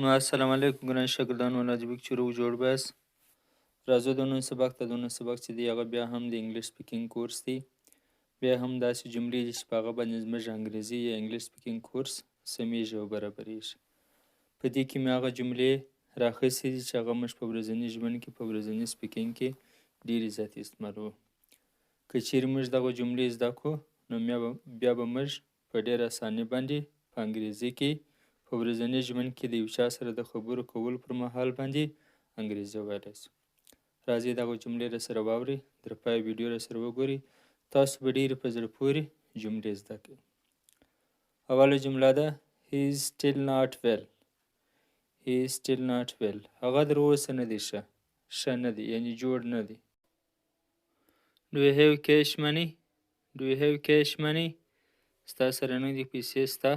نو السلام علیکم ګران شاګردانو راځئ چې روغ جوړ باست. راځو د نن سبق ته. د نن سبق چې دی هغه بیا هم د انګلیش سپیکینګ کورس دی. بیا هم داسې جملې دي چې په هغه باندې زموږ انګریزي یا انګلیش سپیکینګ کورس سمیږي او برابریږي. په دې کې مې هغه جملې راخیستې دي چې هغه موږ په ورځني ژوند کې په ورځني سپیکینګ کې ډېرې زیاتې استعمالوو. که چیرې موږ دغه جملې زده کړو نو بیا به موږ په ډېره اسانۍ باندې په انګریزي کې په ورځني ژوند کې د یو چا سره د خبرو کولو پر مهال باندې انګریزي ویلی شو. راځئ دغه جملې راسره واورئ، تر پایه ویډیو راسره وګورئ. تاسو به ډېرې په زړه پورې جملې زده کړئ. اوله جمله ده He is still not well. He is still not well. هغه تر اوسه نه دی ښه نه دی، یعنې جوړ نه دی. Do you have cash money? Do you have cash money? ستا سره نغدې پیسې سته؟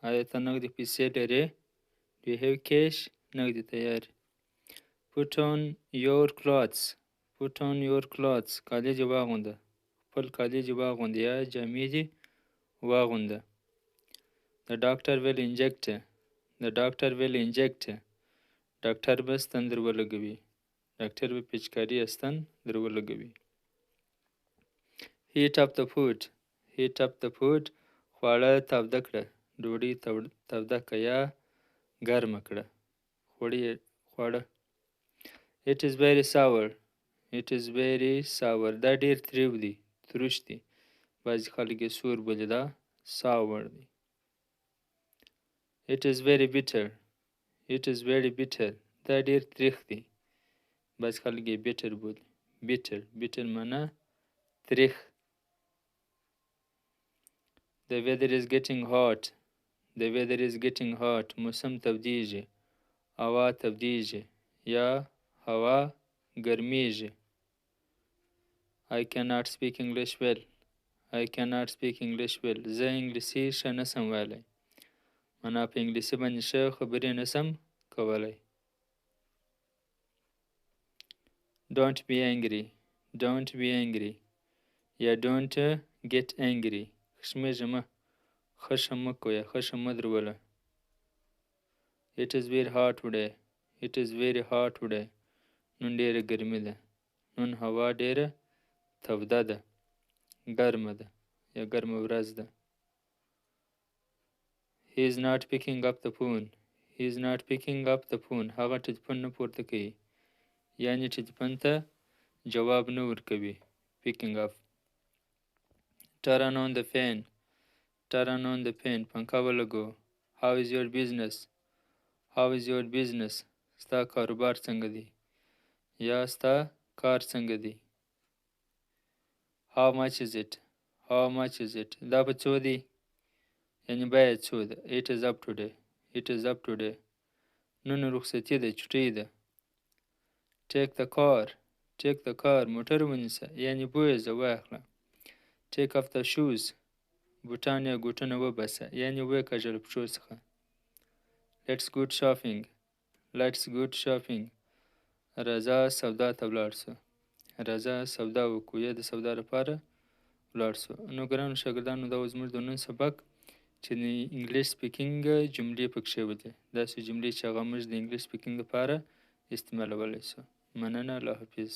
آیا ته نغدې پیسې لرې؟ Do you have cash? نغدې تیارې. Put on your clothes. Put on your clothes. کالي دې واغونده. خپل کالي دې واغونده یا جامې دې واغونده. The doctor will inject. The doctor will inject. ډاکټر به ستن در ولګوي. ډاکټر به پیچکاري یا ستن در ولګوي. Heat up the food. Heat up the food. خواړه تاوده کړه. ډوډۍ تاوده کړه یا ګرمه کړه. خواړه. It is very sour. It is very sour. دا ډېر تریو دی، تروش دی. بعضې خلک یې سور بولي، دا sour دی. It is very bitter. It is very bitter. دا ډېر تریخ دی. بعضې خلک یې bitter بولي. bitter معنا تریخ. The weather is getting hot. The weather is getting hot. موسم تودیږي. هوا تودیږي یا هوا ګرمیږي. I cannot speak English well. I cannot speak English well. زه انګلیسي ښه نشم ویلی. معنا په انګلیسي باندې ښه خبرې نشم کولی. Don't be angry. Don't be angry. یا don't get angry. خشمېږه مه. خښم مه کوه یا خښم مه دروله. It is very hot today. It is very hot today. نن ډېره ګرمي ده. نن هوا ډېره توده ده. ګرمه ده یا ګرمه ورځ ده. He is not picking up the phone. He is not picking up the phone. هغه ټلیفون نه پورته کوي. یعنې ټلیفون ته جواب نه ورکوي. Picking up. Turn on the fan. Turn on the fan. پنکه ولګوه. How is your business? How is your business? ستا کاروبار څنګه دی؟ یا ستا کار څنګه دی؟ How much is it? How much is it? دا په څو دی؟ یعنې باید څو ده. It is up today. It is up today. نن رخصتي ده، چټۍ ده. Take the car. Take the car. موټر ونیسه یعنې بویزه واخله. Take off the shoes. بوټان یا ګوټونه وباسه یعنې ویې کږه له پښو څخه. Let's go shopping. Let's go shopping. راځه سودا ته ولاړ سو. راځه سودا وکړو یا د سودا لپاره ولاړ سو. نو ګرانو شاګردانو دا و زموږ د نن سبق چې د انګلیش سپیکینګ جملې پکښې ولې. داسې جملې چې هغه موږ د انګلیش سپیکینګ لپاره استعمالولی سو. مننه. الله حافظ.